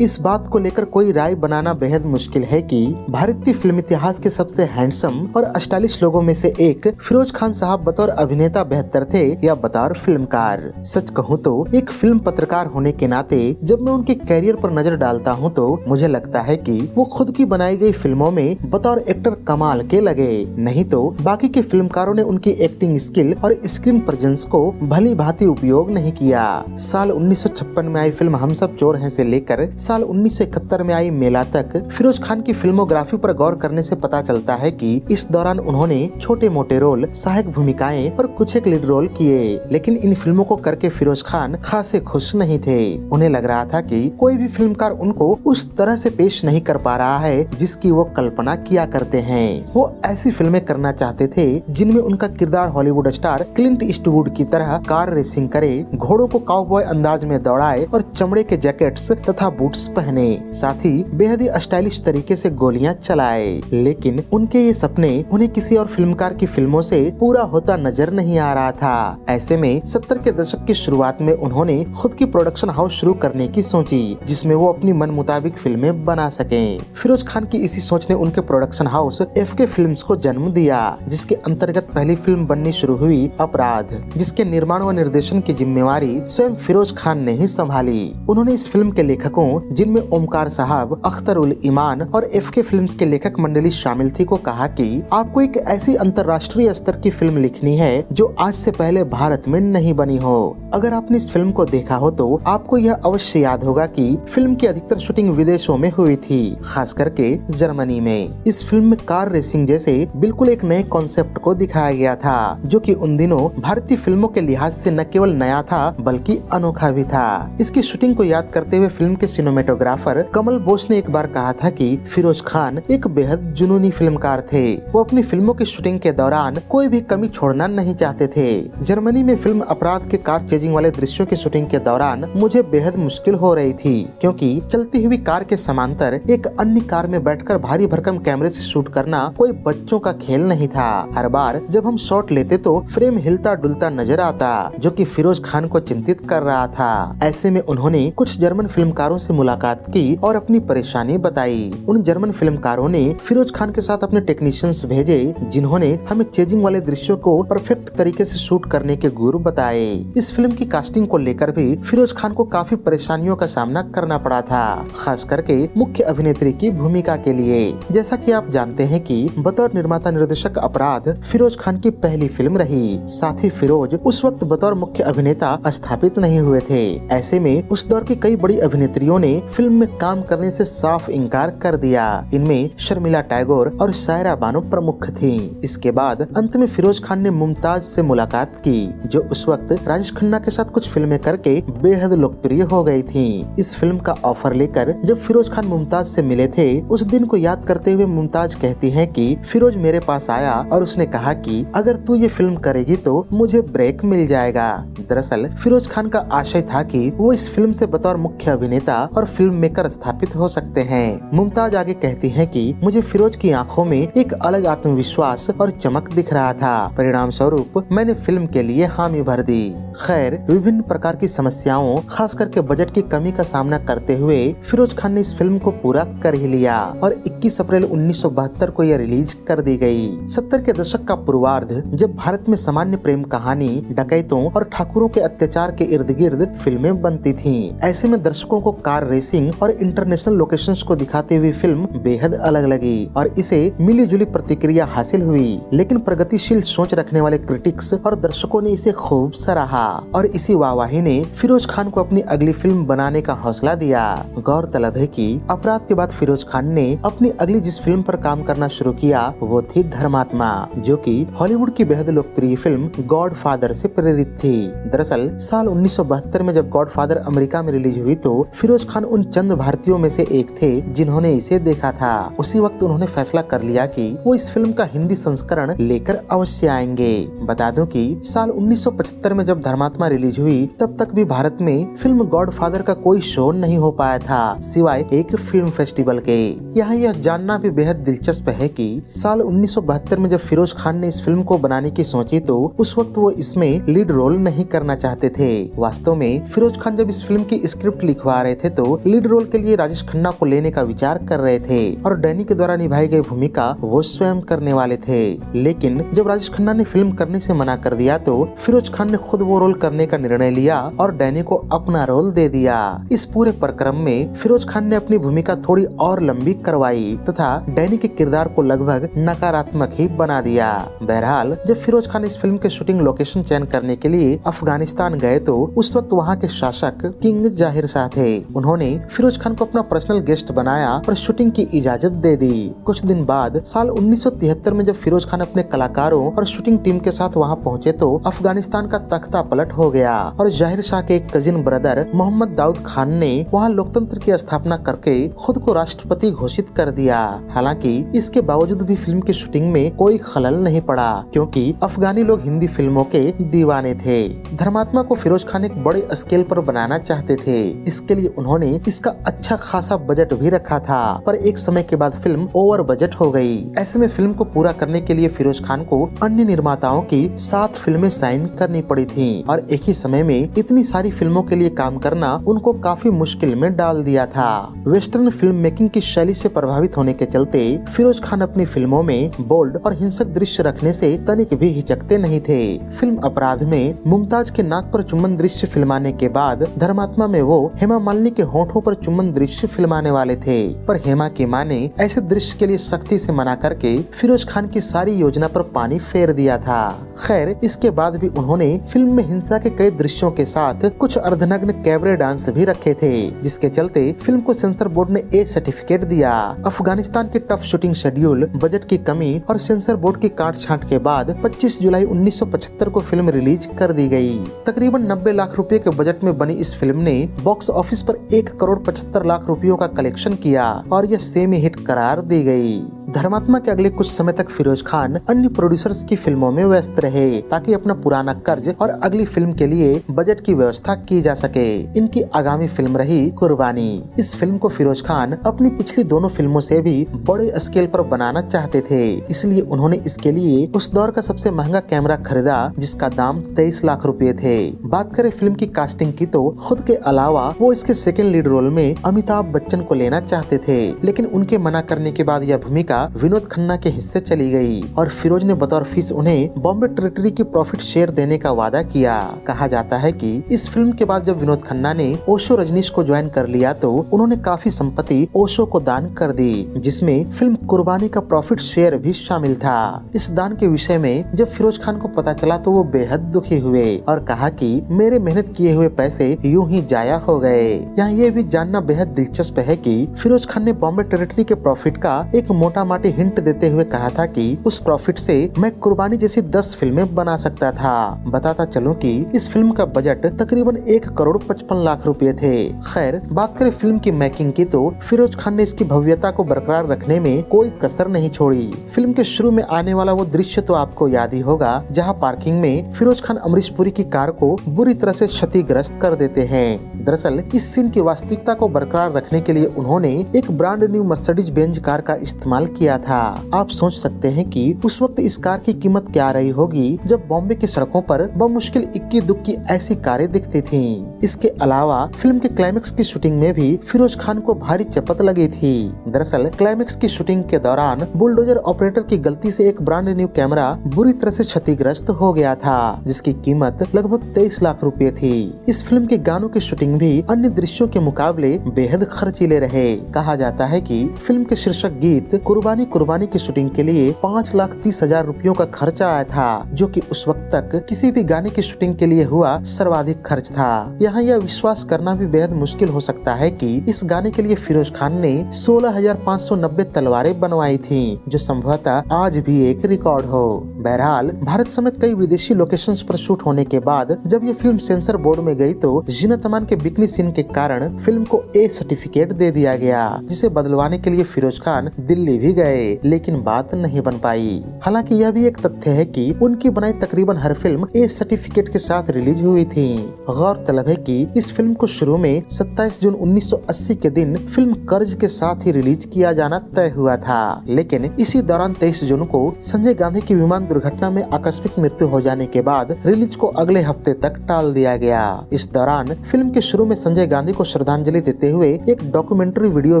इस बात को लेकर कोई राय बनाना बेहद मुश्किल है कि भारतीय फिल्म इतिहास के सबसे हैंडसम और स्टाइलिश लोगों में से एक फिरोज खान साहब बतौर अभिनेता बेहतर थे या बतौर फिल्मकार। सच कहूँ तो एक फिल्म पत्रकार होने के नाते जब मैं उनके कैरियर पर नजर डालता हूँ तो मुझे लगता है कि वो खुद की बनाई गई फिल्मों में बतौर एक्टर कमाल के लगे, नहीं तो बाकी के फिल्मकारों ने उनकी एक्टिंग स्किल और स्क्रीन प्रेजेंस को भली भांति उपयोग नहीं किया। साल 1956 में आई फिल्म हम सब चोर हैं से लेकर साल 1971 में आई मेला तक फिरोज खान की फिल्मोग्राफी पर गौर करने से पता चलता है कि इस दौरान उन्होंने छोटे मोटे रोल, सहायक भूमिकाएं और कुछ एक लीड रोल किए, लेकिन इन फिल्मों को करके फिरोज खान खासे खुश नहीं थे। उन्हें लग रहा था कि कोई भी फिल्मकार उनको उस तरह से पेश नहीं कर पा रहा है जिसकी वो कल्पना किया करते हैं। वो ऐसी फिल्में करना चाहते थे जिनमें उनका किरदार हॉलीवुड स्टार क्लिंट ईस्टवुड की तरह कार रेसिंग करे, घोड़ों को काउबॉय अंदाज में दौड़ाए और चमड़े के जैकेट्स तथा बूट्स पहने, साथ ही बेहद ही स्टाइलिश तरीके से गोलियां चलाए। लेकिन उनके ये सपने उन्हें किसी और फिल्मकार की फिल्मों से पूरा होता नजर नहीं आ रहा था। ऐसे में 70 के दशक की शुरुआत में उन्होंने खुद की प्रोडक्शन हाउस शुरू करने की सोची जिसमें वो अपनी मन मुताबिक फिल्में बना सकें। फिरोज खान की इसी सोच ने उनके प्रोडक्शन हाउस एफके फिल्म्स को जन्म दिया, जिसके अंतर्गत पहली फिल्म बननी शुरू हुई अपराध, जिसके निर्माण व निर्देशन की जिम्मेवारी स्वयं फिरोज खान ने ही संभाली। उन्होंने इस फिल्म के लेखकों, जिनमें ओमकार साहब, अख्तर उल ईमान और एफके फिल्म्स के लेखक मंडली शामिल थी, को कहा कि आपको एक ऐसी अंतर्राष्ट्रीय स्तर की फिल्म लिखनी है जो आज से पहले भारत में नहीं बनी हो। अगर आपने इस फिल्म को देखा हो तो आपको यह अवश्य याद होगा कि फिल्म की अधिकतर शूटिंग विदेशों में हुई थी, खास करके जर्मनी में। इस फिल्म में कार रेसिंग जैसे बिल्कुल एक नए कॉन्सेप्ट को दिखाया गया था, जो कि उन दिनों भारतीय फिल्मों के लिहाज से न केवल नया था बल्कि अनोखा भी था। इसकी शूटिंग को याद करते हुए फिल्म के सिनेमेटोग्राफर कमल बोस ने एक बार कहा था कि फिरोज खान एक बेहद जुनूनी फिल्मकार थे। वो अपनी फिल्मों की शूटिंग के दौरान कोई भी कमी छोड़ना नहीं चाहते थे। जर्मनी में फिल्म अपराध के कार चेजिंग वाले दृश्यों की शूटिंग के दौरान मुझे बेहद मुश्किल हो रही थी, क्योंकि चलती हुई कार के समांतर एक अन्य कार में बैठकर भारी भरकम कैमरे से शूट करना कोई बच्चों का खेल नहीं था। हर बार जब हम शॉट लेते तो फ्रेम हिलता डुलता नजर आता, जो कि फिरोज खान को चिंतित कर रहा था। ऐसे में उन्होंने कुछ जर्मन फिल्मकारों से मुलाकात की और अपनी परेशानी बताई। उन जर्मन फिल्मकारों ने फिरोज खान के साथ अपने टेक्नीशियंस भेजे, जिन्होंने हमें चेजिंग वाले दृश्यों को परफेक्ट तरीके से शूट करने के गुर बताए। इस फिल्म की कास्टिंग को लेकर भी फिरोज खान को काफी परेशानियों का सामना करना पड़ा था, खास करके मुख्य अभिनेत्री की भूमिका के लिए। जैसा कि आप जानते हैं कि बतौर निर्माता निर्देशक अपराध फिरोज खान की पहली फिल्म रही। साथ ही फिरोज उस वक्त बतौर मुख्य अभिनेता स्थापित नहीं हुए थे। ऐसे में उस दौर की कई बड़ी अभिनेत्रियों ने फिल्म में काम करने से साफ इनकार कर दिया। इनमें शर्मिला टैगोर और सायरा बानो प्रमुख थीं। इसके बाद अंत में फिरोज खान ने मुमताज से मुलाकात की, जो उस वक्त राजेश खन्ना के साथ कुछ फिल्में करके बेहद लोकप्रिय हो गई थीं। इस फिल्म का ऑफर लेकर जब फिरोज खान मुमताज से मिले थे, उस दिन को याद करते हुए मुमताज कहती हैं कि फिरोज मेरे पास आया और उसने कहा कि अगर तू ये फिल्म करेगी तो मुझे ब्रेक मिल जाएगा। दरअसल फिरोज खान का आशय था कि वो इस फिल्म से बतौर मुख्य अभिनेता और फिल्म मेकर स्थापित हो सकते हैं। मुमताज आगे कहती हैं कि मुझे फिरोज की आंखों में एक अलग आत्मविश्वास और चमक दिख रहा था। परिणाम स्वरूप मैंने फिल्म के लिए हामी भर दी। खैर, विभिन्न प्रकार की समस्याओं, खास करके बजट की कमी का सामना करते हुए फिरोज खान ने इस फिल्म को पूरा कर ही लिया और 21 अप्रैल 1972 को यह रिलीज कर दी गई। 70 के दशक का पूर्वार्ध, जब भारत में सामान्य प्रेम कहानी, डकैतों और ठाकुरों के अत्याचार के इर्द गिर्द फिल्में बनती थीं। ऐसे में दर्शकों को कार रेसिंग और इंटरनेशनल लोकेशंस को दिखाती हुई फिल्म बेहद अलग लगी और इसे मिली जुली प्रतिक्रिया हासिल हुई। लेकिन प्रगतिशील सोच रखने वाले क्रिटिक्स और दर्शकों ने इसे खूब सराहा और इसी वाहवाही ने फिरोज खान को अपनी अगली फिल्म बनाने का हौसला दिया। गौरतलब है कि अपराध के बाद फिरोज खान ने अपनी अगली जिस फिल्म पर काम करना शुरू किया वो थी धर्मात्मा, जो कि हॉलीवुड की बेहद लोकप्रिय फिल्म गॉडफादर से प्रेरित थी। दरअसल साल 1972 में जब गॉडफादर अमेरिका में रिलीज हुई तो फिरोज खान उन चंद भारतीयों में से एक थे जिन्होंने इसे देखा था। उसी वक्त उन्होंने फैसला कर लिया कि वो इस फिल्म का हिंदी संस्करण लेकर अवश्य आएंगे। बता दूं कि साल 1975 में जब धर्मात्मा रिलीज हुई तब तक भी भारत में फिल्म गॉडफादर का कोई शो नहीं हो पाया था, सिवाय एक फिल्म फेस्टिवल के। यहाँ यह जानना भी बेहद दिलचस्प है कि साल 1972 में जब फिरोज खान ने इस फिल्म को बनाने की सोची तो उस वक्त वो इसमें लीड रोल नहीं करना चाहते थे। वास्तव में फिरोज खान जब इस फिल्म की स्क्रिप्ट लिखवा रहे थे तो लीड रोल के लिए राजेश खन्ना को लेने का विचार कर रहे थे और डैनी के द्वारा निभाई गई भूमिका वो स्वयं करने वाले थे। लेकिन जब राजेश खन्ना ने फिल्म करने से मना कर दिया तो फिरोज खान ने खुद वो रोल करने का निर्णय लिया और डैनी को अपना रोल दे दिया। इस पूरे प्रक्रम में फिरोज खान ने अपनी भूमिका थोड़ी और लंबी करवाई तथा डैनी के किरदार को लगभग नकारात्मक ही बना दिया। बहरहाल जब फिरोज खान इस फिल्म के शूटिंग लोकेशन चयन करने के लिए अफगानिस्तान गए तो उस वक्त वहाँ के शासक किंग जाहिर शाह थे। उन्होंने फिरोज खान को अपना पर्सनल गेस्ट बनाया और शूटिंग की इजाजत दे दी। कुछ दिन बाद साल 1973 में जब फिरोज खान अपने कलाकारों और शूटिंग टीम के साथ वहाँ पहुँचे तो अफगानिस्तान का तख्ता पलट हो गया और जाहिर शाह के एक कजिन ब्रदर मोहम्मद दाऊद खान ने वहाँ लोकतंत्र की स्थापना करके खुद को राष्ट्रपति घोषित कर दिया। हालांकि इसके बावजूद भी फिल्म की शूटिंग में कोई खलल नहीं पड़ा क्योंकि अफगानी लोग हिंदी फिल्मों के दीवाने थे। धर्मात्मा को फिरोज खान एक बड़े स्केल पर बनाना चाहते थे। इसके लिए उन्होंने इसका अच्छा खासा बजट भी रखा था, पर एक समय के बाद फिल्म ओवर बजट हो गई। ऐसे में फिल्म को पूरा करने के लिए फिरोज खान को अन्य निर्माताओं की 7 फिल्में साइन करनी पड़ी थीं और एक ही समय में इतनी सारी फिल्मों के लिए काम करना उनको काफी मुश्किल में डाल दिया था। वेस्टर्न फिल्म मेकिंग की शैली से प्रभावित होने के चलते फिरोज खान अपनी फिल्मों में बोल्ड और हिंसक दृश्य रखने से तनिक भी हिचकते नहीं थे। फिल्म अपराध में मुमताज के नाक पर चुम्बन दृश्य फिल्माने के बाद धर्मात्मा में वो हेमा मालिनी के होठों पर चुम्बन दृश्य फिल्माने वाले थे, पर हेमा की मां ने ऐसे दृश्य के लिए सख्ती से मना करके फिरोज खान की सारी योजना पर पानी फेर दिया था। खैर इसके बाद भी उन्होंने फिल्म में हिंसा के कई दृश्यों के साथ कुछ अर्धनग्न कैबरे डांस भी रखे थे, जिसके चलते फिल्म को सेंसर बोर्ड ने ए सर्टिफिकेट दिया। अफगानिस्तान के टफ शूटिंग शेड्यूल, बजट की कमी और सेंसर बोर्ड की काट छांट के बाद 25 जुलाई 1975 को फिल्म रिलीज कर दी गई। तकरीबन 90 लाख रुपए के बजट में बनी इस फिल्म ने बॉक्स ऑफिस पर 1 करोड़ 75 लाख रुपयों का कलेक्शन किया और यह सेमी हिट करार दी गई। धर्मात्मा के अगले कुछ समय तक फिरोज खान अन्य प्रोड्यूसर्स की फिल्मों में व्यस्त रहे ताकि अपना पुराना कर्ज और अगली फिल्म के लिए बजट की व्यवस्था की जा सके। इनकी आगामी फिल्म रही कुर्बानी। इस फिल्म को फिरोज खान अपनी पिछली दोनों फिल्मों से भी बड़े स्केल पर बनाना चाहते थे, इसलिए उन्होंने इसके लिए उस दौर का सबसे महंगा कैमरा खरीदा जिसका दाम 23 लाख रुपए थे। बात करें फिल्म की कास्टिंग की तो खुद के अलावा वो इसके सेकंड लीड रोल में अमिताभ बच्चन को लेना चाहते थे, लेकिन उनके मना करने के बाद यह भूमिका विनोद खन्ना के हिस्से चली गई और फिरोज ने बतौर फीस उन्हें बॉम्बे टेरिटरी की प्रॉफिट शेयर देने का वादा किया। कहा जाता है कि इस फिल्म के बाद जब विनोद खन्ना ने ओशो रजनीश को ज्वाइन कर लिया तो उन्होंने काफी संपत्ति ओशो को दान कर दी, जिसमें फिल्म कुर्बानी का प्रॉफिट शेयर भी शामिल था। इस दान के विषय में जब फिरोज खान को पता चला तो वो बेहद दुखी हुए और कहा कि मेरे मेहनत किए हुए पैसे यूं ही जाया हो गए। यहाँ ये भी जानना बेहद दिलचस्प है कि फिरोज खान ने बॉम्बे टेरिटरी के प्रॉफिट का एक मोटा माटी हिंट देते हुए कहा था कि उस प्रॉफिट से मैं कुर्बानी जैसी 10 फिल्में बना सकता था। बताता चलूं कि इस फिल्म का बजट तकरीबन 1 करोड़ 55 लाख रुपए थे। खैर बात करें फिल्म की मेकिंग की तो फिरोज खान ने इसकी भव्यता को बरकरार रखने में कोई कसर नहीं छोड़ी। फिल्म के शुरू में आने वाला वो दृश्य तो आपको याद ही होगा जहाँ पार्किंग में फिरोज खान अमरीश पुरी की कार को बुरी तरह से क्षतिग्रस्त कर देते हैं। दरअसल इस सीन की वास्तविकता को बरकरार रखने के लिए उन्होंने एक brand new Mercedes Benz car का इस्तेमाल किया था। आप सोच सकते हैं कि उस वक्त इस कार की कीमत क्या रही होगी जब बॉम्बे की सड़कों पर बमुश्किल इक्की दुक्की ऐसी कारें दिखती थीं। इसके अलावा फिल्म के क्लाइमेक्स की शूटिंग में भी फिरोज खान को भारी चपत लगी थी। दरअसल क्लाइमेक्स की शूटिंग के दौरान बुलडोजर ऑपरेटर की गलती से एक ब्रांड न्यू कैमरा बुरी तरह से क्षतिग्रस्त हो गया था, जिसकी कीमत लगभग 23 लाख रुपए थी। इस फिल्म के गानों की शूटिंग भी अन्य दृश्यों के मुकाबले बेहद खर्चीले रहे। कहा जाता है कि फिल्म के शीर्षक गीत कुर्बानी कुर्बानी की शूटिंग के लिए 5,30,000 रुपयों का खर्चा आया था, जो कि उस वक्त तक किसी भी गाने की शूटिंग के लिए हुआ सर्वाधिक खर्च था। यहाँ यह विश्वास करना भी बेहद मुश्किल हो सकता है कि इस गाने के लिए फिरोज खान ने 16,590 तलवारें बनवाई थी, जो संभवतः आज भी एक रिकॉर्ड हो। बहरहाल भारत समेत कई विदेशी लोकेशंस पर शूट होने के बाद जब ये फिल्म सेंसर बोर्ड में गई तो जीनत अमान के बिकनी सीन के कारण फिल्म को ए सर्टिफिकेट दे दिया गया, जिसे बदलवाने के लिए फिरोज खान दिल्ली भी गए, लेकिन बात नहीं बन पाई। हालांकि यह भी एक तथ्य है कि उनकी बनाई तकरीबन हर फिल्म ए सर्टिफिकेट के साथ रिलीज हुई थी। गौरतलब है कि इस फिल्म को शुरू में 27 जून 1980 के दिन फिल्म कर्ज के साथ ही रिलीज किया जाना तय हुआ था, लेकिन इसी दौरान 23 जून को संजय गांधी की विमान दुर्घटना में आकस्मिक मृत्यु हो जाने के बाद रिलीज को अगले हफ्ते तक टाल दिया गया। इस दौरान फिल्म के शुरू में संजय गांधी को श्रद्धांजलि देते हुए एक डॉक्यूमेंट्री वीडियो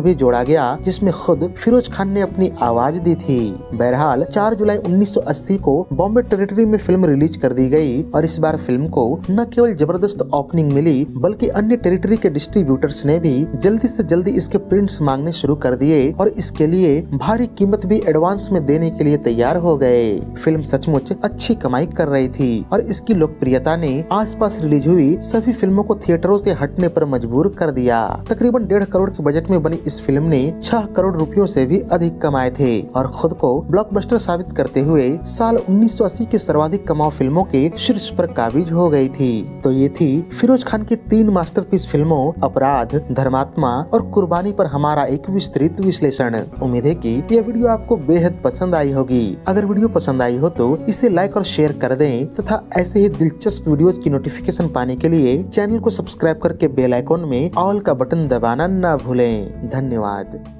भी जोड़ा गया, जिसमें खुद फिरोज खान ने अपनी आवाज दी थी। बहरहाल 4 जुलाई 1980 को बॉम्बे टेरिटरी में फिल्म रिलीज कर दी गई और इस बार फिल्म को न केवल जबरदस्त ओपनिंग मिली, बल्कि अन्य टेरिटरी के डिस्ट्रीब्यूटर्स ने भी जल्दी से जल्दी इसके प्रिंट्स मांगने शुरू कर दिए और इसके लिए भारी कीमत भी एडवांस में देने के लिए तैयार हो गए। फिल्म सचमुच अच्छी कमाई कर रही थी और इसकी लोकप्रियता ने आसपास रिलीज हुई सभी फिल्मों को थिएटरों से हटने पर मजबूर कर दिया। तकरीबन 1.5 करोड़ के बजट में बनी इस फिल्म ने 6 करोड़ रुपयों से भी अधिक कमाए थे और खुद को ब्लॉकबस्टर साबित करते हुए साल 1980 के सर्वाधिक कमाऊ फिल्मों के शीर्ष पर काबिज हो गई थी। तो ये थी फिरोज खान की 3 मास्टरपीस फिल्मों अपराध, धर्मात्मा और कुर्बानी पर हमारा एक विस्तृत विश्लेषण। उम्मीद है कि यह वीडियो आपको बेहद पसंद आई होगी। अगर वीडियो पसंद आई हो तो इसे लाइक और शेयर कर दें तथा ऐसे ही दिलचस्प वीडियोस की नोटिफिकेशन पाने के लिए चैनल को सब्सक्राइब करके बेल आइकॉन में ऑल का बटन दबाना न भूलें। धन्यवाद।